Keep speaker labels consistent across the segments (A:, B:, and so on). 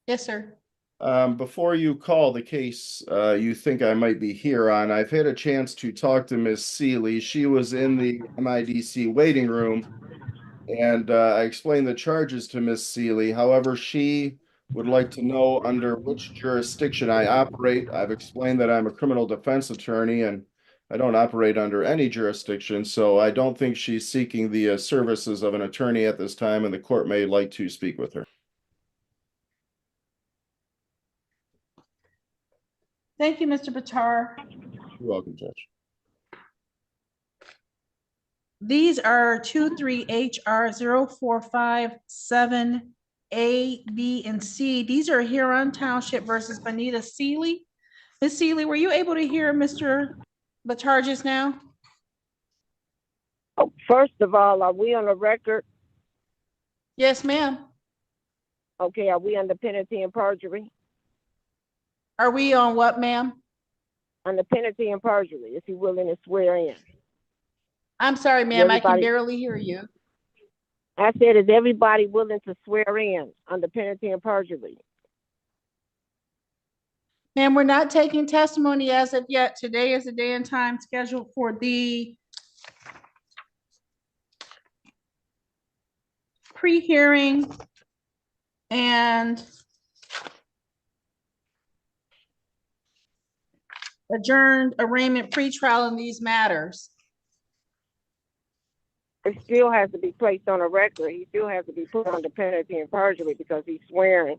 A: Yes, sir.
B: Before you call the case you think I might be here on, I've had a chance to talk to Miss Seeley. She was in the MIDC waiting room, and I explained the charges to Miss Seeley. However, she would like to know under which jurisdiction I operate. I've explained that I'm a criminal defense attorney and I don't operate under any jurisdiction, so I don't think she's seeking the services of an attorney at this time, and the court may like to speak with her.
A: Thank you, Mr. Batar.
B: You're welcome, Judge.
A: These are 23HR 0457A, B, and C. These are Huron Township versus Bonita Seeley. Ms. Seeley, were you able to hear Mr. Batar just now?
C: Oh, first of all, are we on the record?
A: Yes, ma'am.
C: Okay, are we under penalty and perjury?
A: Are we on what, ma'am?
C: Under penalty and perjury, is he willing to swear in?
A: I'm sorry, ma'am, I can barely hear you.
C: I said, is everybody willing to swear in under penalty and perjury?
A: Ma'am, we're not taking testimony as of yet. Today is the day and time scheduled for the pre-hearing and adjourned arraignment pretrial in these matters.
C: It still has to be placed on a record. He still has to be put under penalty and perjury because he's swearing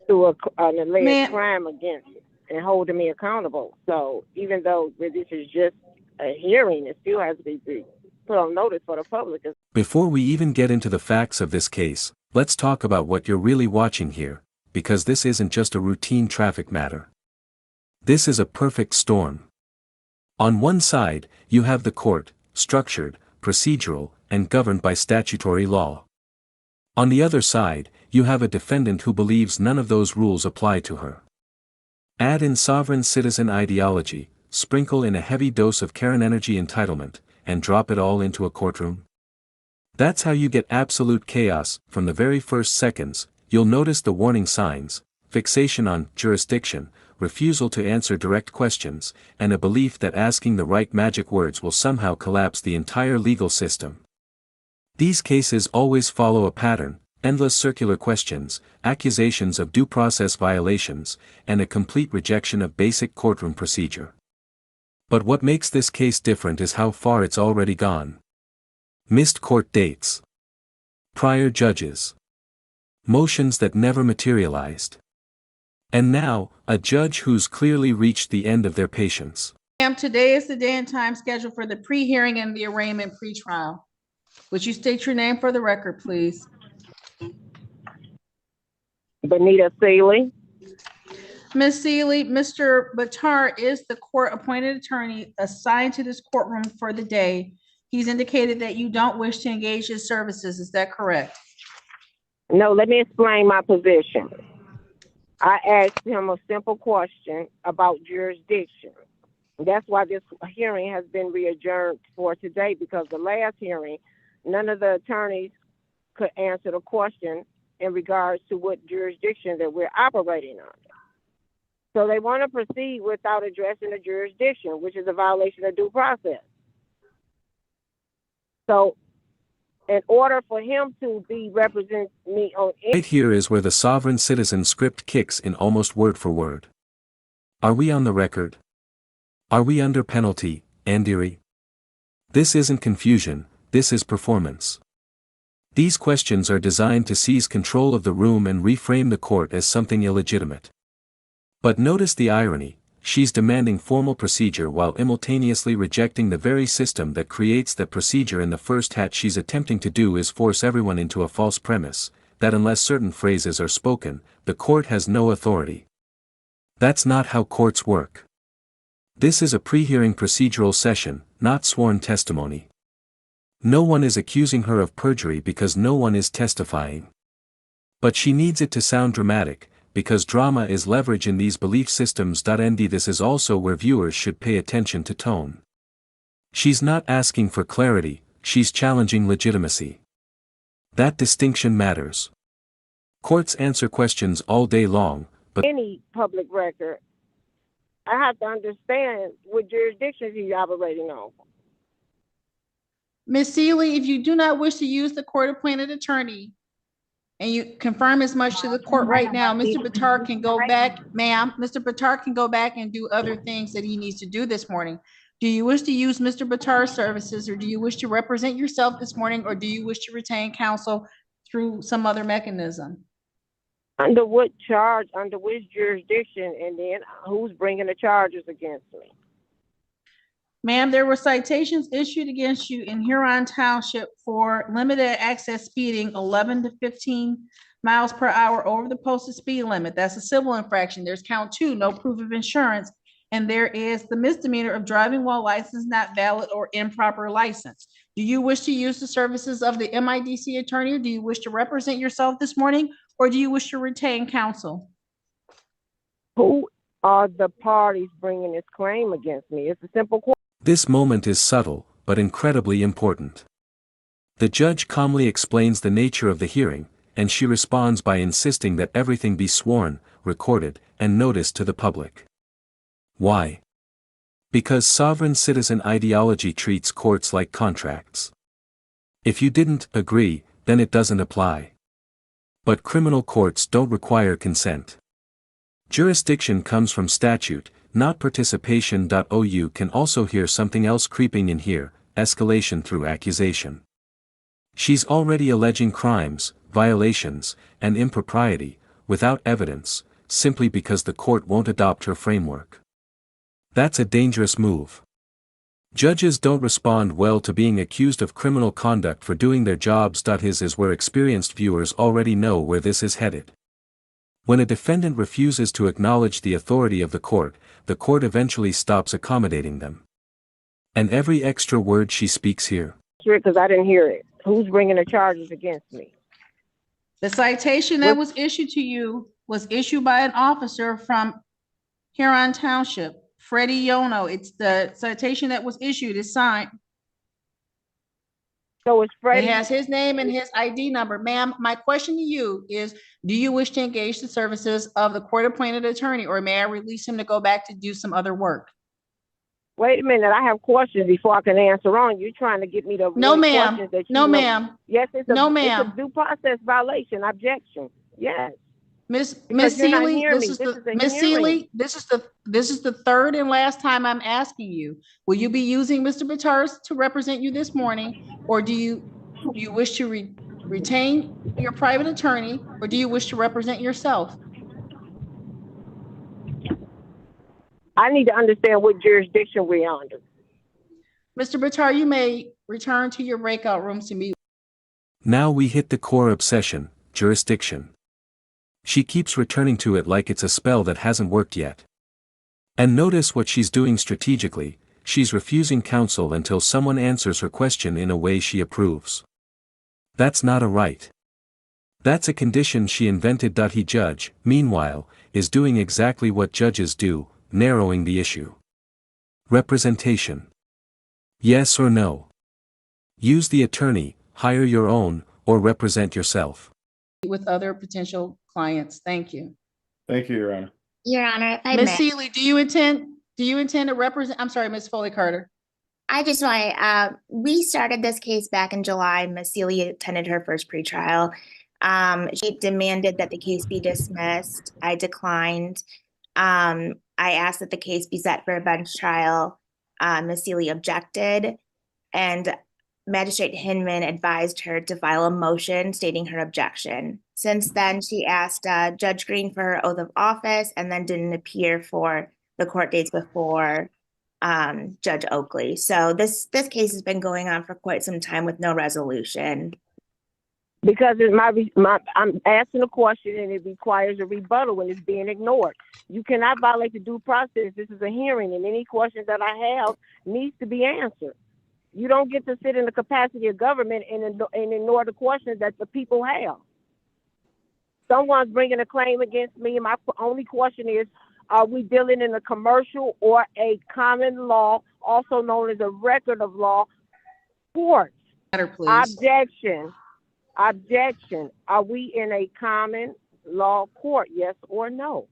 C: to an alleged crime against him and holding me accountable. So even though this is just a hearing, it still has to be put on notice for the public.
D: Before we even get into the facts of this case, let's talk about what you're really watching here, because this isn't just a routine traffic matter. This is a perfect storm. On one side, you have the court, structured, procedural, and governed by statutory law. On the other side, you have a defendant who believes none of those rules apply to her. Add in sovereign citizen ideology, sprinkle in a heavy dose of Karen energy entitlement, and drop it all into a courtroom. That's how you get absolute chaos. From the very first seconds. You'll notice the warning signs: fixation on jurisdiction, refusal to answer direct questions, and a belief that asking the right magic words will somehow collapse the entire legal system. These cases always follow a pattern: endless circular questions, accusations of due process violations, and a complete rejection of basic courtroom procedure. But what makes this case different is how far it's already gone. Missed court dates, prior judges, motions that never materialized. And now, a judge who's clearly reached the end of their patience.
A: Ma'am, today is the day and time scheduled for the pre-hearing and the arraignment pretrial. Would you state your name for the record, please?
C: Bonita Seeley.
A: Ms. Seeley, Mr. Batar is the court-appointed attorney assigned to this courtroom for the day. He's indicated that you don't wish to engage his services. Is that correct?
C: No, let me explain my position. I asked him a simple question about jurisdiction. That's why this hearing has been re-adjourned for today, because the last hearing, none of the attorneys could answer the question in regards to what jurisdiction that we're operating under. So they want to proceed without addressing the jurisdiction, which is a violation of due process. So in order for him to be represent me on...
D: Right here is where the sovereign citizen script kicks in almost word for word. Are we on the record? Are we under penalty, Andiri? This isn't confusion, this is performance. These questions are designed to seize control of the room and reframe the court as something illegitimate. But notice the irony: she's demanding formal procedure while simultaneously rejecting the very system that creates that procedure. In the first hat, she's attempting to do is force everyone into a false premise, that unless certain phrases are spoken, the court has no authority. That's not how courts work. This is a pre-hearing procedural session, not sworn testimony. No one is accusing her of perjury because no one is testifying. But she needs it to sound dramatic, because drama is leverage in these belief systems. This is also where viewers should pay attention to tone. She's not asking for clarity, she's challenging legitimacy. That distinction matters. Courts answer questions all day long, but
C: any public record, I have to understand what jurisdictions he's operating on.
A: Ms. Seeley, if you do not wish to use the court-appointed attorney, and you confirm as much to the court right now, Mr. Bitar can go back, ma'am, Mr. Bitar can go back and do other things that he needs to do this morning. Do you wish to use Mr. Bitar's services, or do you wish to represent yourself this morning, or do you wish to retain counsel through some other mechanism?
C: Under what charge, under which jurisdiction, and then who's bringing the charges against me?
A: Ma'am, there were citations issued against you in Huron Township for limited access speeding 11 to 15 miles per hour over the posted speed limit. That's a civil infraction. There's count 2, no proof of insurance. And there is the misdemeanor of driving while license not valid or improper license. Do you wish to use the services of the MIDC attorney, or do you wish to represent yourself this morning, or do you wish to retain counsel?
C: Who are the parties bringing this claim against me? It's a simple question.
D: this moment is subtle, but incredibly important. The judge calmly explains the nature of the hearing, and she responds by insisting that everything be sworn, recorded, and noticed to the public. Why? Because sovereign citizen ideology treats courts like contracts. If you didn't agree, then it doesn't apply. But criminal courts don't require consent. Jurisdiction comes from statute, not participation. You can also hear something else creeping in here: escalation through accusation. She's already alleging crimes, violations, and impropriety, without evidence, simply because the court won't adopt her framework. That's a dangerous move. Judges don't respond well to being accused of criminal conduct for doing their jobs. His is where experienced viewers already know where this is headed. When a defendant refuses to acknowledge the authority of the court eventually stops accommodating them. And every extra word she speaks here.
C: Because I didn't hear it. Who's bringing the charges against me?
A: The citation that was issued to you was issued by an officer from Huron Township, Freddie Yono. It's the citation that was issued, is signed.
C: So it's Freddie.
A: It has his name and his ID number. Ma'am, my question to you is, do you wish to engage the services of the court-appointed attorney, or may I release him to go back to do some other work?
C: Wait a minute, I have questions before I can answer on. You're trying to get me to
A: No, ma'am. No, ma'am.
C: Yes, it's a,
A: No,
C: it's
A: ma'am.
C: a due process violation. Objection. Yes.
A: Miss
C: Because you're not
A: Seeley,
C: hearing
A: this
C: me.
A: is
C: This
A: the
C: is a
A: Miss
C: hearing.
A: Seeley, this is the third and last time I'm asking you. Will you be using Mr. Bitters to represent you this morning, or do you wish to retain your private attorney, or do you wish to represent yourself?
C: I need to understand what jurisdiction we're under.
A: Mr. Bitar, you may return to your breakout rooms to meet.
D: Now we hit the core obsession: jurisdiction. She keeps returning to it like it's a spell that hasn't worked yet. And notice what she's doing strategically: she's refusing counsel until someone answers her question in a way she approves. That's not a right. That's a condition she invented. He judge, meanwhile, is doing exactly what judges do, narrowing the issue. Representation. Yes or no? Use the attorney, hire your own, or represent yourself.
A: With other potential clients. Thank you.
B: Thank you, Your Honor.
E: Your Honor, if I
A: Ms.
E: may,
A: Seeley, do you intend to represent, I'm sorry, Ms. Foley Carter.
E: I just want we started this case back in July. Ms. Seeley attended her first pretrial. She demanded that the case be dismissed. I declined. I asked that the case be set for a bench trial. Ms. Seeley objected, and Magistrate Hinman advised her to file a motion stating her objection. Since then, she asked Judge Green for her oath of office and then didn't appear for the court dates before Judge Oakley. So this case has been going on for quite some time with no resolution.
C: Because it's I'm asking a question and it requires a rebuttal when it's being ignored. You cannot violate the due process. This is a hearing, and any questions that I have needs to be answered. You don't get to sit in the capacity of government and ignore the questions that the people have. Someone's bringing a claim against me, and my only question is, are we dealing in a commercial or a common law, also known as a record of law, court?
A: Matter, please.
C: Objection. Objection. Are we in a common law court? Yes or no?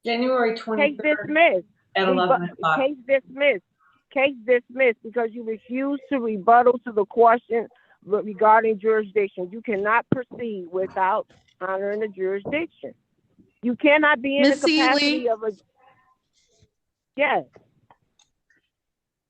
F: January
C: Case
F: 23rd
C: dismissed.
F: at 11 o'clock.
C: Case dismissed. Case dismissed because you refuse to rebuttal to the question regarding jurisdiction. You cannot proceed without honoring the jurisdiction. You cannot be in
A: Ms.
C: the capacity
A: Seeley?
C: of a. Yes.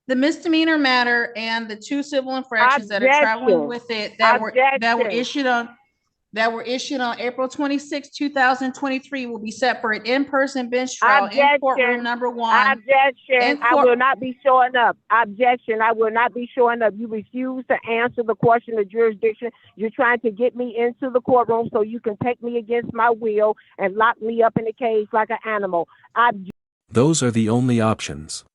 A: The misdemeanor matter and the 2 civil infractions that are traveling
C: Objection.
A: with it that were
C: Objection.
A: issued on April 26, 2023 will be set for an in-person bench trial in courtroom
C: Objection.
A: number 1.
C: Objection. I will not be showing up. Objection. I will not be showing up. You refuse to answer the question of jurisdiction. You're trying to get me into the courtroom so you can take me against my will and lock me up in a cage like an animal.
D: Those are the only options.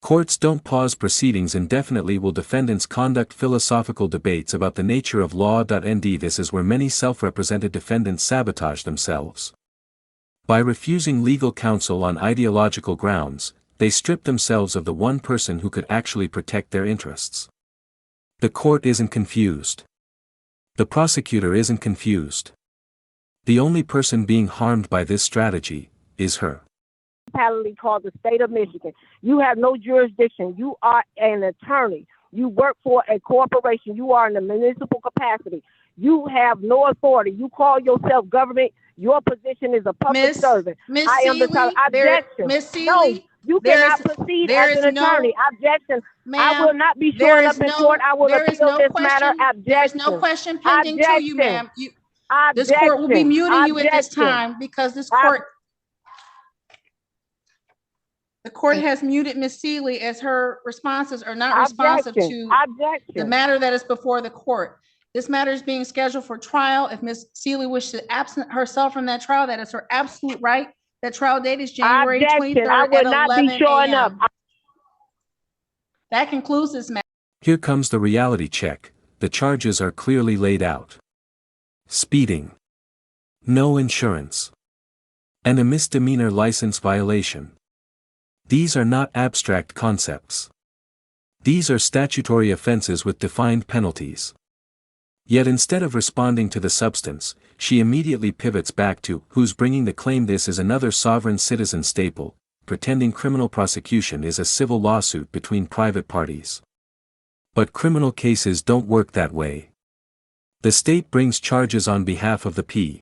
D: Courts don't pause proceedings indefinitely while defendants conduct philosophical debates about the nature of law.Nd. This is where many self-represented defendants sabotage themselves. By refusing legal counsel on ideological grounds, they strip themselves of the one person who could actually protect their interests. The court isn't confused. The prosecutor isn't confused. The only person being harmed by this strategy is her.
C: Called the state of Michigan. You have no jurisdiction. You are an attorney. You work for a corporation. You are in a municipal capacity. You have no authority. You call yourself government. Your position is a public servant.
A: Miss
C: I am the
A: Seeley,
C: objection.
A: Miss Seeley,
C: No, you cannot proceed as an attorney. Objection. I will not be showing up in court. I will appeal this matter. Objection.
A: There is no question pending to you, ma'am. This court will be muting you at this time because this court. The court has muted Ms. Seeley as her responses are not responsive to the matter that is before the court. This matter is being scheduled for trial. If Ms. Seeley wishes to absent herself from that trial, that is her absolute right. That trial date is January 23rd at 11 a.m. That concludes this matter.
D: Here comes the reality check. The charges are clearly laid out. Speeding. No insurance. And a misdemeanor license violation. These are not abstract concepts. These are statutory offenses with defined penalties. Yet instead of responding to the substance, she immediately pivots back to who's bringing the claim. This is another sovereign citizen staple, pretending criminal prosecution is a civil lawsuit between private parties. But criminal cases don't work that way. The state brings charges on behalf of the P.